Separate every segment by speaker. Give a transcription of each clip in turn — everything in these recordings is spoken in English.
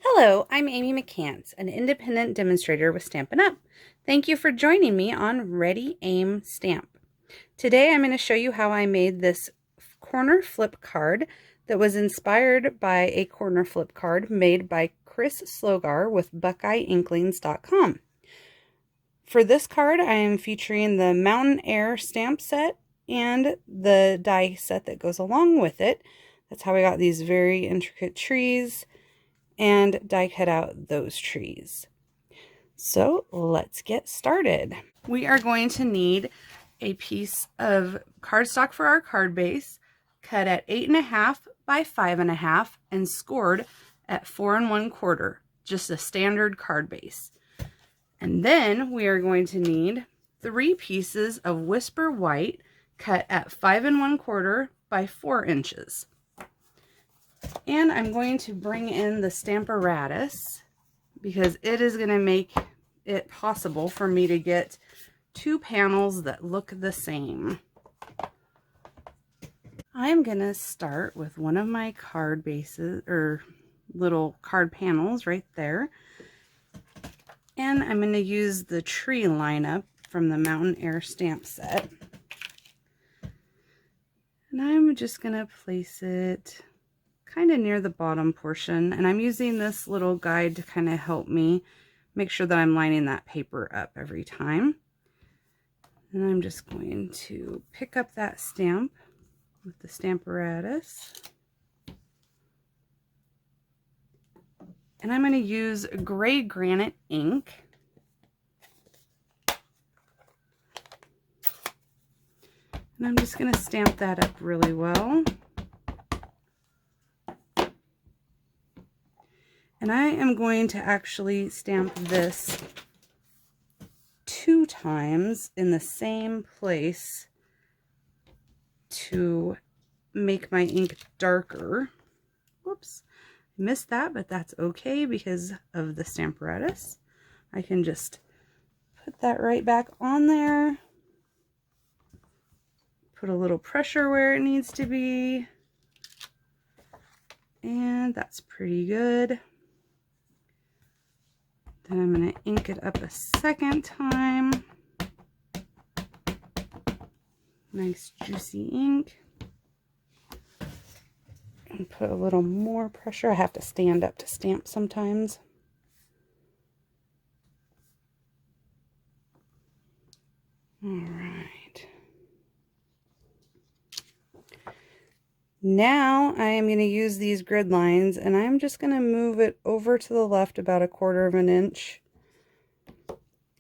Speaker 1: Hello, I'm Amy McCants, an independent demonstrator with Stampin' Up! Thank you for joining me on Ready, Aim, Stamp. Today I'm going to show you how I made this corner flip card that was inspired by a corner flip card made by Chris Slogar with BuckeyeInklings.com. For this card I am featuring the Mountain Air stamp set and the die set that goes along with it. That's how I got these very intricate trees and die cut out those trees. So let's get started. We are going to need a piece of cardstock for our card base, cut at 8.5 by 5.5 and scored at 4 1/4, just a standard card base. And then we are going to need 3 pieces of Whisper White cut at 5 1/4 by 4 inches. And I'm going to bring in the Stamparatus because it is going to make it possible for me to get 2 panels that look the same. I'm going to start with one of my card bases, or little card panels right there. And I'm going to use the tree lineup from the Mountain Air stamp set. And I'm just going to place it kind of near the bottom portion, and I'm using this little guide to kind of help me make sure that I'm lining that paper up every time. And I'm just going to pick up that stamp with the Stamparatus, and I'm going to use gray granite ink. And I'm just going to stamp that up really well. And I am going to actually stamp this 2 times in the same place to make my ink darker. Whoops, I missed that, but that's okay because of the Stamparatus. I can just put that right back on there, put a little pressure where it needs to be, and that's pretty good. Then I'm going to ink it up a second time. Nice juicy ink. And put a little more pressure. I have to stand up to stamp sometimes. All right. Now I am going to use these grid lines, and I'm just going to move it over to the left about 1/4 inch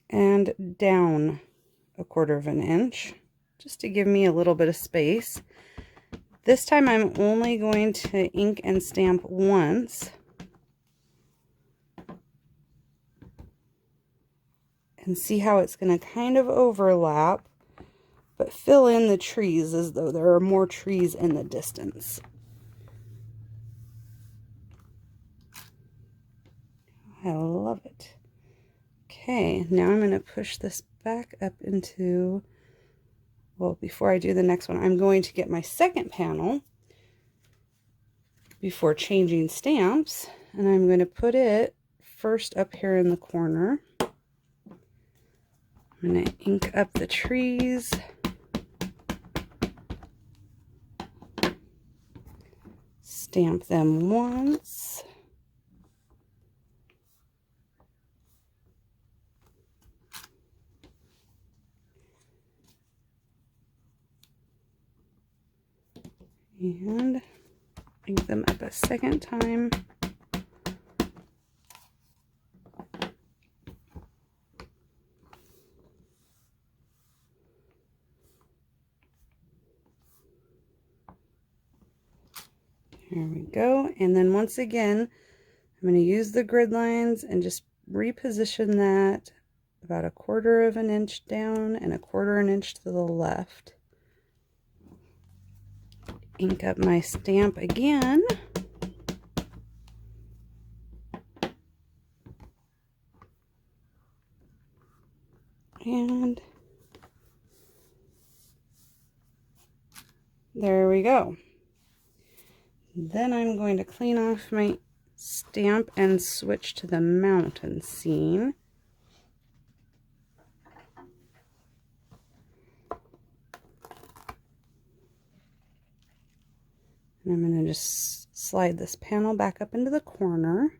Speaker 1: and down 1/4 inch, just to give me a little bit of space. This time I'm only going to ink and stamp once. And see how it's going to kind of overlap, but fill in the trees as though there are more trees in the distance. I love it. Okay, now I'm going to push this back up into, well, before I do the next one, I'm going to get my second panel before changing stamps, and I'm going to put it first up here in the corner. I'm going to ink up the trees. Stamp them once. And ink them up a second time. There we go. And then once again, I'm going to use the grid lines and just reposition that about 1/4 inch down and 1/4 inch to the left. Ink up my stamp again. And there we go. Then I'm going to clean off my stamp and switch to the mountain scene. And I'm going to just slide this panel back up into the corner.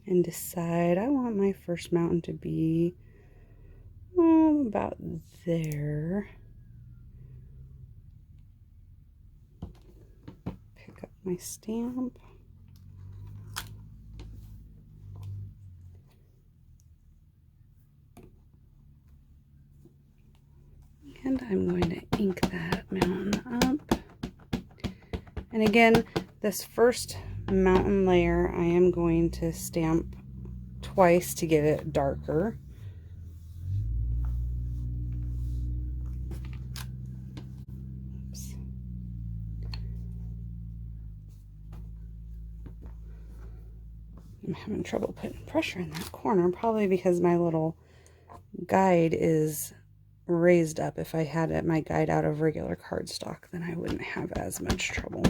Speaker 1: And decide I want my first mountain to be about there. Pick up my stamp. And I'm going to ink that mountain up. And again, this first mountain layer I am going to stamp twice to get it darker. Oops. I'm having trouble putting pressure in that corner, probably because my little guide is raised up. If I had my guide out of regular cardstock, then I wouldn't have as much trouble.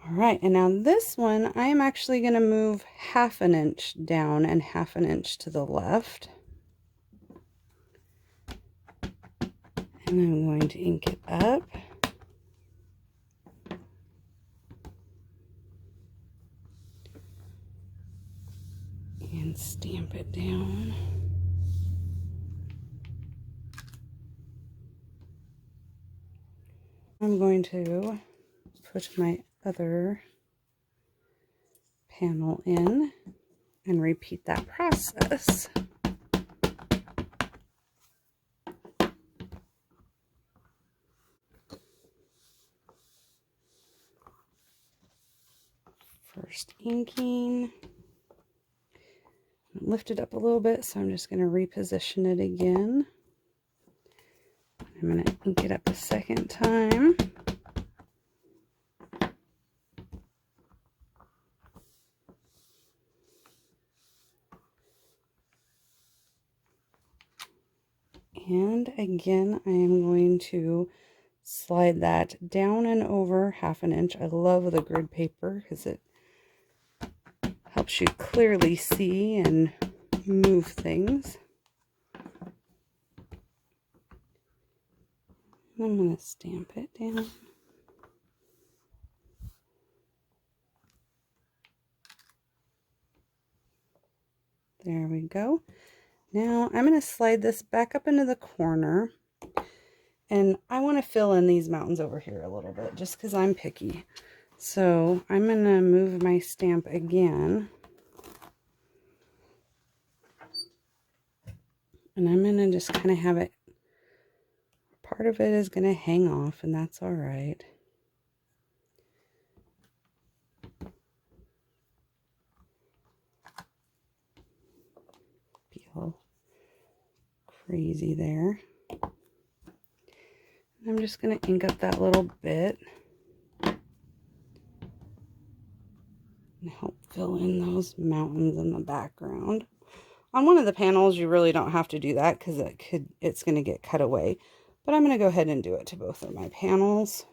Speaker 1: All right, and now this one, I am actually going to move 1/2 inch down and 1/2 inch to the left. And I'm going to ink it up. And stamp it down. I'm going to put my other panel in and repeat that process. First inking. Lift it up a little bit, so I'm just going to reposition it again. I'm going to ink it up a second time. And again, I am going to slide that down and over 1/2 inch. I love the grid paper because it helps you clearly see and move things. I'm going to stamp it down. There we go. Now I'm going to slide this back up into the corner, and I want to fill in these mountains over here a little bit just because I'm picky. So I'm going to move my stamp again, and I'm going to just kind of have it, part of it is going to hang off, and that's all right. Be all crazy there. I'm just going to ink up that little bit and help fill in those mountains in the background. On one of the panels, you really don't have to do that because it's going to get cut away. But I'm going to go ahead and do it to both of my panels.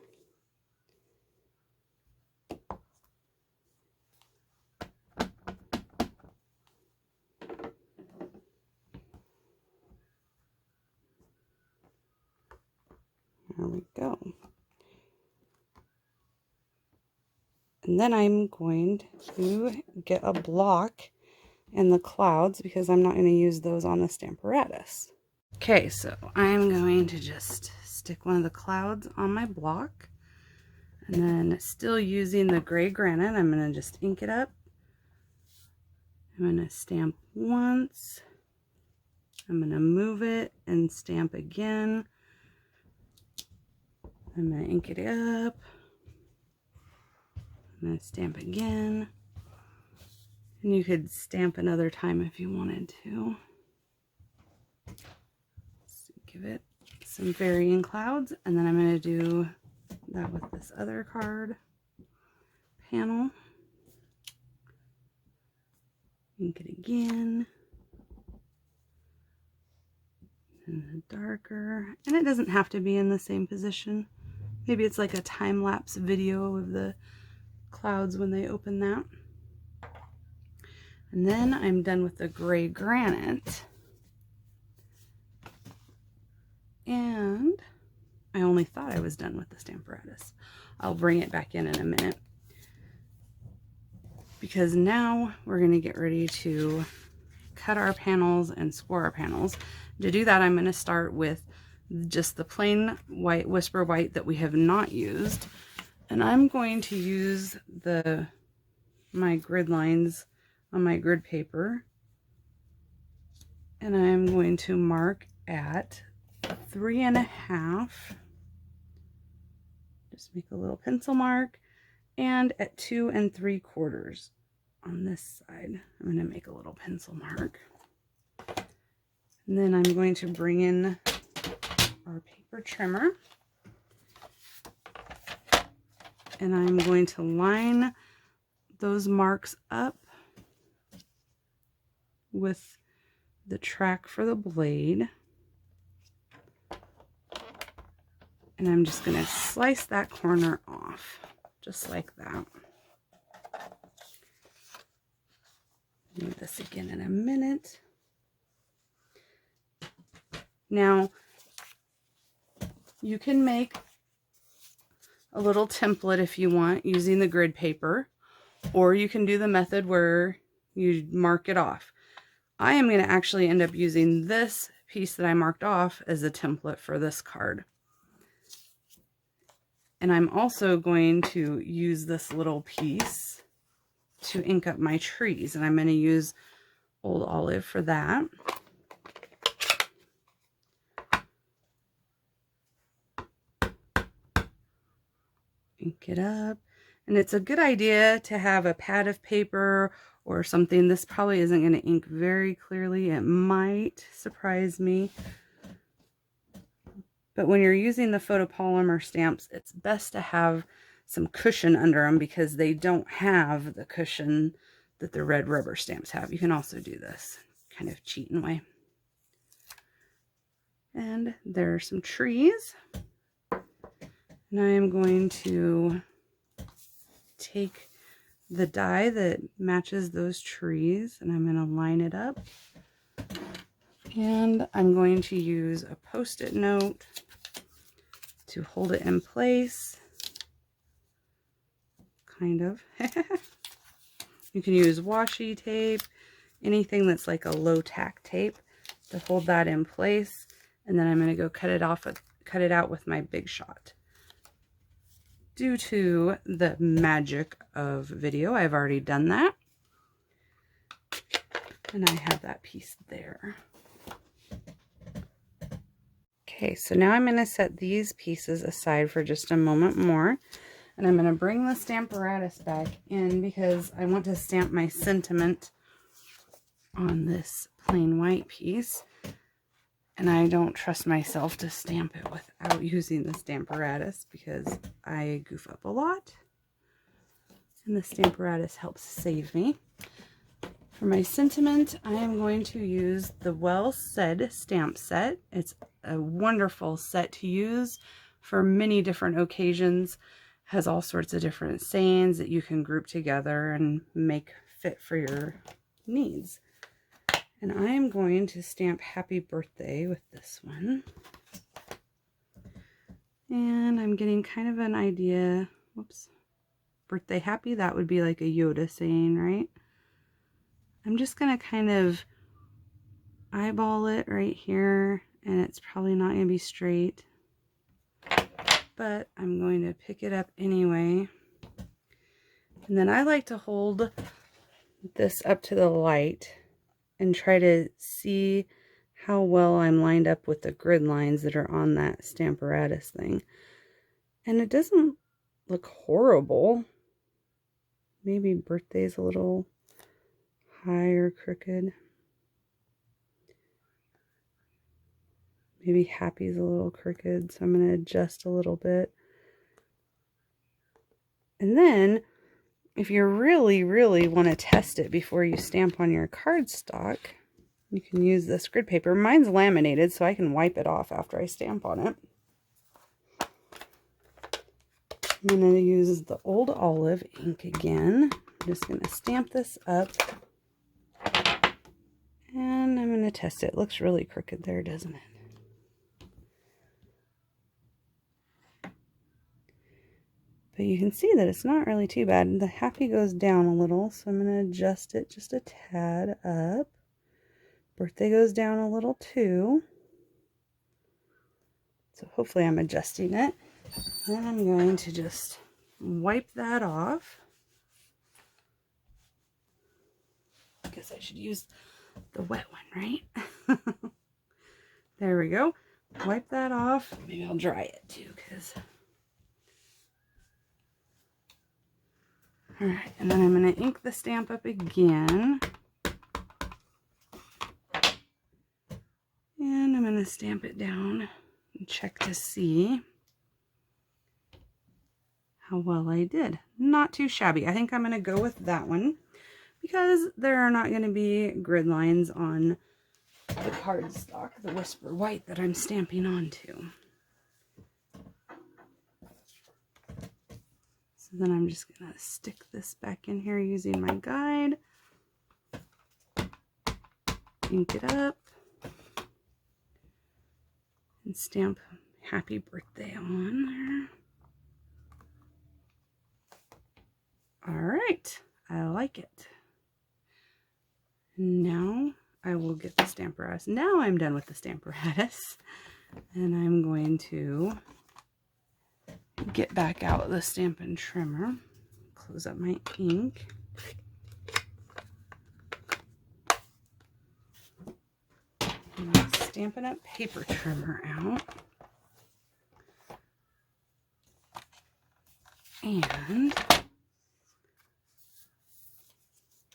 Speaker 1: There we go. And then I'm going to get a block in the clouds because I'm not going to use those on the Stamparatus. Okay, so I'm going to just stick one of the clouds on my block. And then still using the gray granite, I'm going to just ink it up. I'm going to stamp once. I'm going to move it and stamp again. I'm going to ink it up. I'm going to stamp again. And you could stamp another time if you wanted to. Just give it some varying clouds. And then I'm going to do that with this other card panel. Ink it again. And darker. And it doesn't have to be in the same position. Maybe it's like a time-lapse video of the clouds when they open that. And then I'm done with the gray granite. And I only thought I was done with the Stamparatus. I'll bring it back in a minute. Because now we're going to get ready to cut our panels and score our panels. To do that, I'm going to start with just the plain white Whisper White that we have not used. And I'm going to use my grid lines on my grid paper. And I'm going to mark at 3.5. Just make a little pencil mark. And at 2 3/4 on this side. I'm going to make a little pencil mark. And then I'm going to bring in our paper trimmer. And I'm going to line those marks up with the track for the blade. And I'm just going to slice that corner off, just like that. Do this again in a minute. Now, you can make a little template if you want using the grid paper, or you can do the method where you mark it off. I am going to actually end up using this piece that I marked off as a template for this card. And I'm also going to use this little piece to ink up my trees, and I'm going to use Old Olive for that. Ink it up. And it's a good idea to have a pad of paper or something. This probably isn't going to ink very clearly. It might surprise me. But when you're using the photopolymer stamps, it's best to have some cushion under them because they don't have the cushion that the red rubber stamps have. You can also do this kind of cheating way. And there are some trees. And I am going to take the die that matches those trees and I'm going to line it up. And I'm going to use a Post-it note to hold it in place. Kind of. You can use washi tape, anything that's like a low tack tape to hold that in place. And then I'm going to go cut it out with my Big Shot. Due to the magic of video, I've already done that. And I have that piece there. Okay, so now I'm going to set these pieces aside for just a moment more. And I'm going to bring the Stamparatus back in because I want to stamp my sentiment on this plain white piece. And I don't trust myself to stamp it without using the Stamparatus because I goof up a lot. And the Stamparatus helps save me. For my sentiment, I am going to use the Well Said stamp set. It's a wonderful set to use for many different occasions. Has all sorts of different sayings that you can group together and make fit for your needs. And I am going to stamp Happy Birthday with this one. And I'm getting kind of an idea. Whoops. Birthday happy, that would be like a Yoda saying, right? I'm just going to kind of eyeball it right here. And it's probably not going to be straight. But I'm going to pick it up anyway. And then I like to hold this up to the light and try to see how well I'm lined up with the grid lines that are on that Stamparatus thing. And it doesn't look horrible. Maybe Birthday's a little high or crooked. Maybe Happy's a little crooked, so I'm going to adjust a little bit. And then if you really want to test it before you stamp on your cardstock, you can use this grid paper. Mine's laminated, so I can wipe it off after I stamp on it. I'm going to use the Old Olive ink again. I'm just going to stamp this up. And I'm going to test it. It looks really crooked there, doesn't it? But you can see that it's not really too bad. The happy goes down a little, so I'm going to adjust it just a tad up. Birthday goes down a little too. So hopefully I'm adjusting it. Then I'm going to just wipe that off. I guess I should use the wet one, right? There we go. Wipe that off. Maybe I'll dry it too, because... Alright, and then I'm going to ink the stamp up again. And I'm going to stamp it down and check to see how well I did. Not too shabby. I think I'm going to go with that one because there are not going to be grid lines on the cardstock, the Whisper White that I'm stamping onto. So then I'm just going to stick this back in here using my guide. Ink it up. And stamp Happy Birthday on there. Alright, I like it. Now I will get the Stamparatus. Now I'm done with the Stamparatus. And I'm going to get back out the Stampin' Trimmer. Close up my ink. And I'm Stampin' Up! Paper trimmer out. And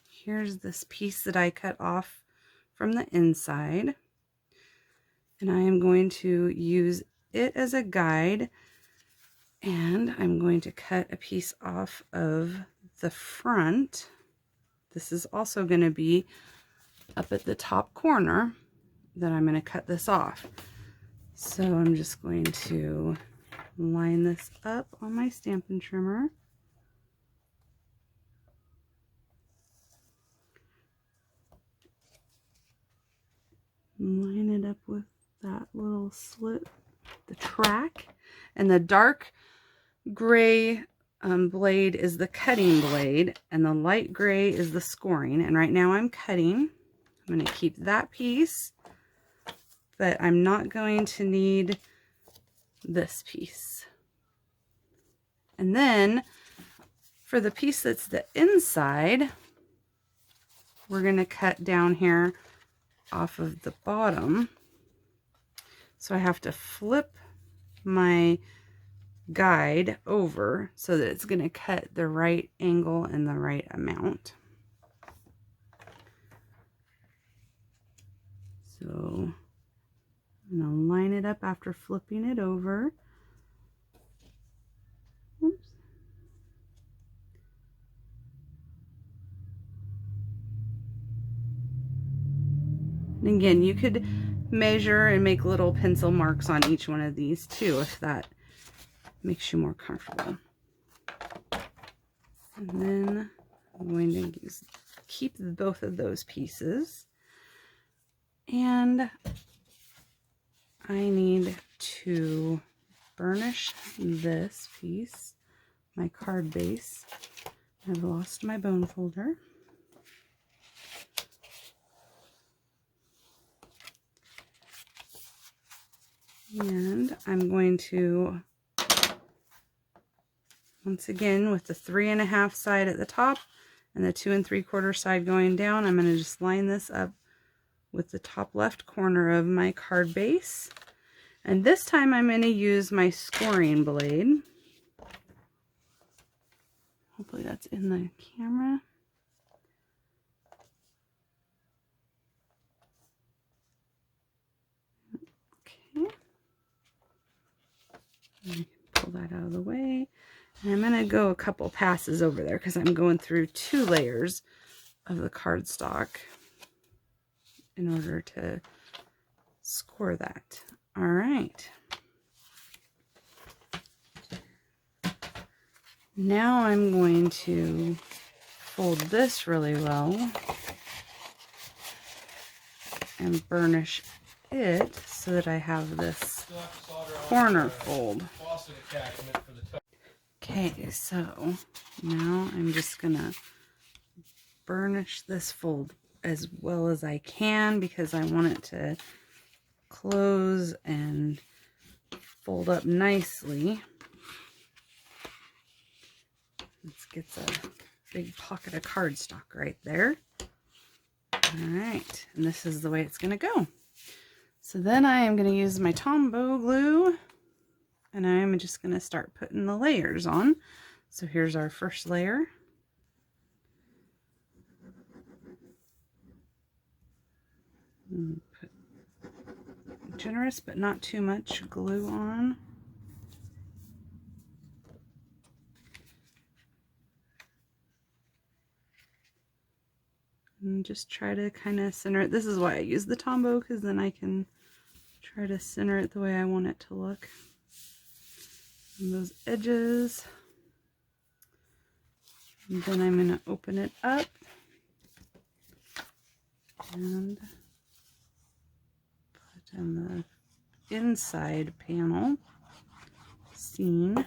Speaker 1: here's this piece that I cut off from the inside. And I am going to use it as a guide. And I'm going to cut a piece off of the front. This is also going to be up at the top corner that I'm going to cut this off. So I'm just going to line this up on my Stampin' Trimmer. Line it up with that little slit, the track, and the dark gray blade is the cutting blade, and the light gray is the scoring. And right now I'm cutting. I'm going to keep that piece, but I'm not going to need this piece. And then for the piece that's the inside, we're going to cut down here off of the bottom. So I have to flip my guide over so that it's going to cut the right angle and the right amount. So I'm going to line it up after flipping it over. Oops. And again, you could measure and make little pencil marks on each one of these too, if that makes you more comfortable. And then I'm going to keep both of those pieces. And I need to burnish this piece, my card base. I've lost my bone folder. And I'm going to, once again, with the 3½ side at the top and the 2 3/4 side going down, I'm going to just line this up with the top left corner of my card base. And this time I'm going to use my scoring blade. Hopefully that's in the camera. Okay. Pull that out of the way. And I'm going to to go a couple passes over there because I'm going through 2 layers of the cardstock in order to score that. All right. Now I'm going to fold this really well and burnish it so that I have this corner fold. Okay, so now I'm just gonna burnish this fold as well as I can because I want it to close and fold up nicely. This gets a big pocket of cardstock right there. All right, and this is the way it's gonna go. So then I am gonna use my Tombow glue and I'm just gonna start putting the layers on. So here's our first layer. Put generous but not too much glue on. And just try to kind of center it. This is why I use the Tombow, because then I can try to center it the way I want it to look. And those edges. And then I'm going to open it up and put in the inside panel seam.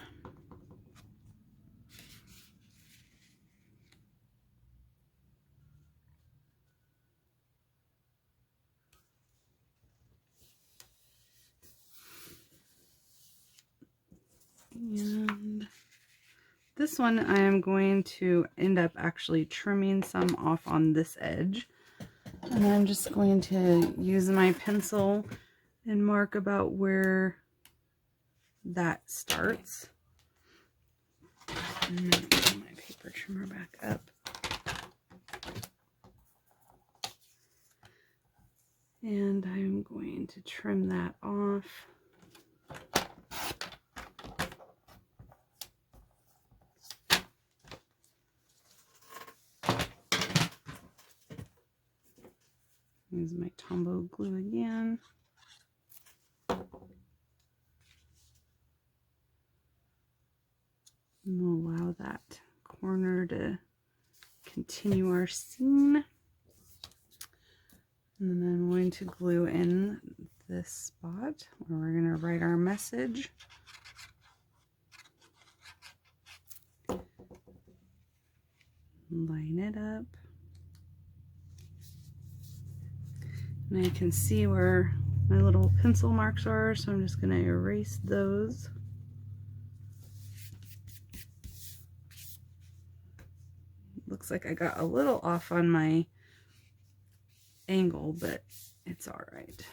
Speaker 1: And this one I am going to end up actually trimming some off on this edge. And I'm just going to use my pencil and mark about where that starts. And then put my paper trimmer back up. And I'm going to trim that off. Use my Tombow glue again. And we'll allow that corner to continue our seam. And then I'm going to glue in this spot where we're going to write our message. Line it up. And I can see where my little pencil marks are, so I'm just going to erase those. Looks like I got a little off on my angle, but it's all right.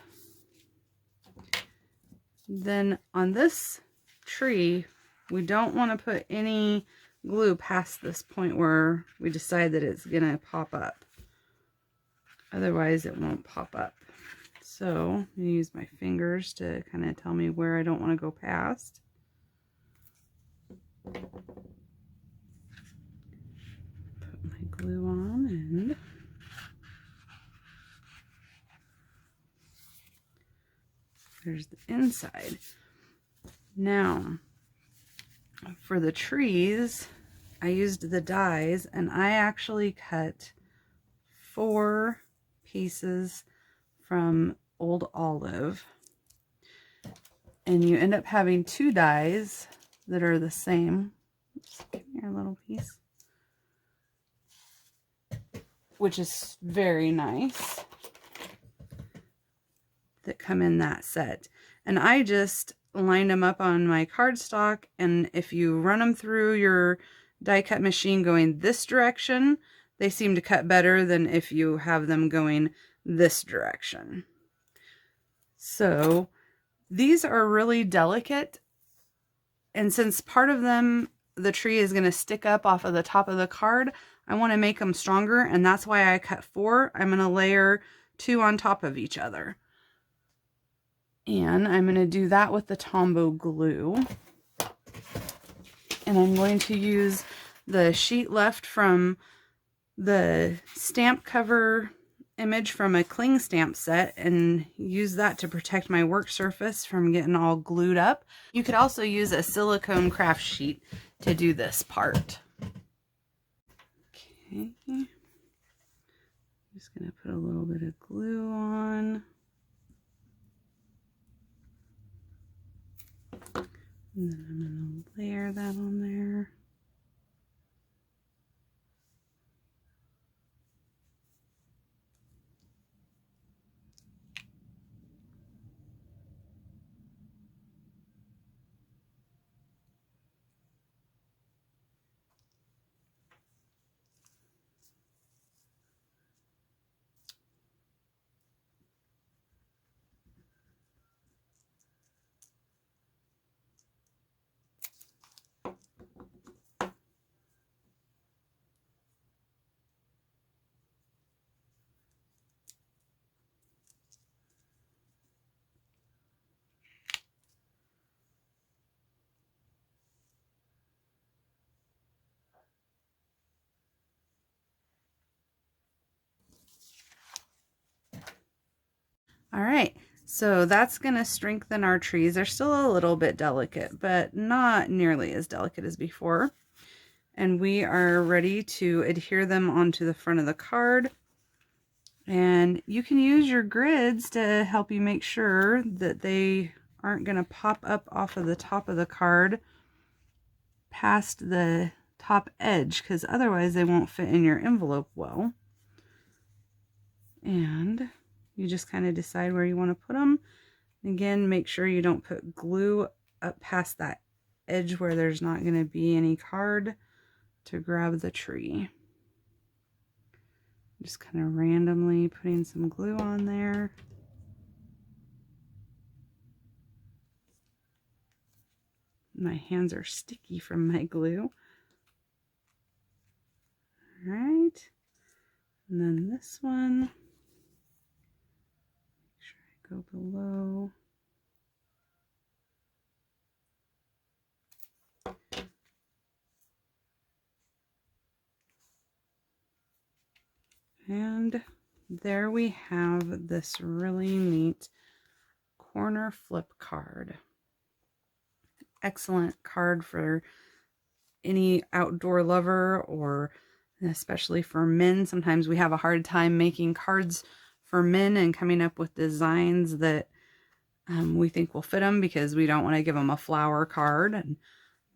Speaker 1: Then on this tree, we don't want to put any glue past this point where we decide that it's going to pop up. Otherwise it won't pop up. So I'm going to use my fingers to kind of tell me where I don't want to go past. Put my glue on and there's the inside. Now for the trees, I used the dies and I actually cut 4 pieces from Old Olive, and you end up having 2 dies that are the same. Just give me your little piece, which is very nice, that come in that set. And I just lined them up on my cardstock, and if you run them through your die cut machine going this direction, they seem to cut better than if you have them going this direction. So these are really delicate, and since part of them, the tree is going to stick up off of the top of the card, I want to make them stronger, and that's why I cut 4. I'm going to layer 2 on top of each other. And I'm going to do that with the Tombow glue. And I'm going to use the sheet left from the stamp cover image from a cling stamp set and use that to protect my work surface from getting all glued up. You could also use a silicone craft sheet to do this part. Okay, just gonna put a little bit of glue on. And then I'm gonna layer that on there. All right, so that's gonna strengthen our trees. They're still a little bit delicate, but not nearly as delicate as before. And we are ready to adhere them onto the front of the card. And you can use your grids to help you make sure that they aren't gonna pop up off of the top of the card past the top edge, because otherwise they won't fit in your envelope well. And you just kind of decide where you want to put them. Again, make sure you don't put glue up past that edge where there's not going to be any card to grab the tree. Just kind of randomly putting some glue on there. My hands are sticky from my glue. All right. And then this one, make sure I go below. And there we have this really neat corner flip card. Excellent card for any outdoor lover, or especially for men. Sometimes we have a hard time making cards for men and coming up with designs that we think will fit them, because we don't want to give them a flower card. And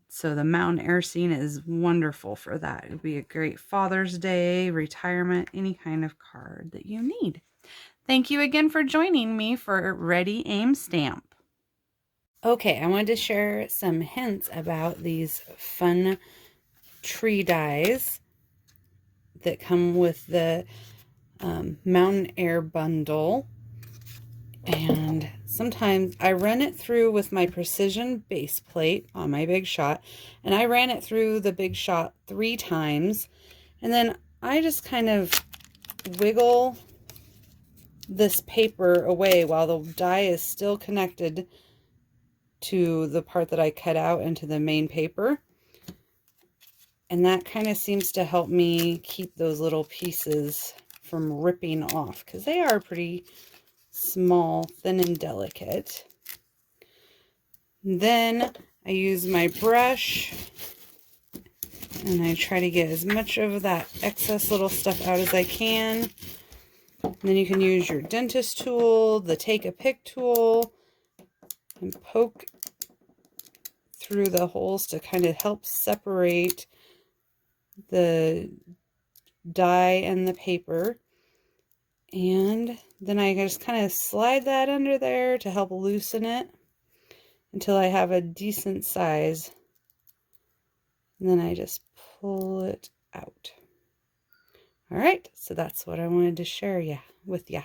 Speaker 1: so the Mountain Air Scene is wonderful for that. It would be a great Father's Day, retirement, any kind of card that you need. Thank you again for joining me for Ready Aim Stamp. Okay, I wanted to share some hints about these fun tree dies that come with the Mountain Air bundle. And sometimes I run it through with my precision base plate on my Big Shot, and I ran it through the Big Shot 3 times, and then I just kind of wiggle this paper away while the die is still connected to the part that I cut out into the main paper. And that kind of seems to help me keep those little pieces from ripping off, because they are pretty small, thin, and delicate. Then I use my brush and I try to get as much of that excess little stuff out as I can. And then you can use your dentist tool, the take a pick tool, and poke through the holes to kind of help separate the die and the paper. And then I just kind of slide that under there to help loosen it until I have a decent size. And then I just pull it out. All right, so that's what I wanted to share with ya.